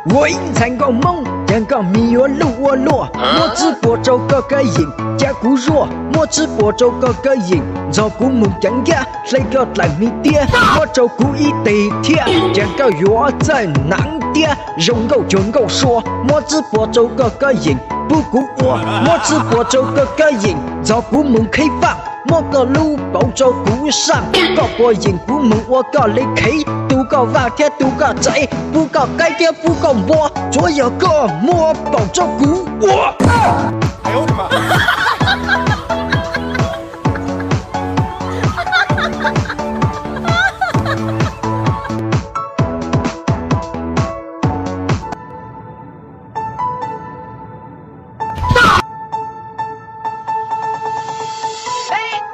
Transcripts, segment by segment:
我隐藏个梦，阳光迷我路我落，我直播走个瘾，加固弱，我直播走个瘾，照顾梦想家，谁个来迷爹？我走故意地铁，将个药在难点，容够就够说，我直播走个瘾，不顾我直播走个瘾，照顾梦开放。我个路步做鼓上，个播音鼓门我个你企，渡個話聽渡個仔，不個雞嘅不個我，左右個摸步做鼓我。哎呦我的妈！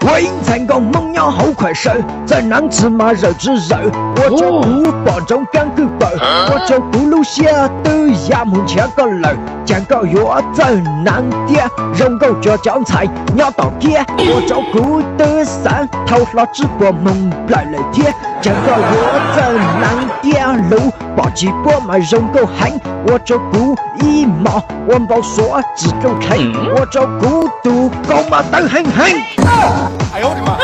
我隐藏个梦要好快手，在男子马肉之肉，我就不保重干个狗，我就不路下的衙门前个楼，将个药在难点，容够脚脚菜鸟到街，我就不得山头老直播梦来了天，将个药在难点路，把鸡波买容够狠，我就不一毛，我不说只够看，我就孤独高马都很狠。哎呦我的妈！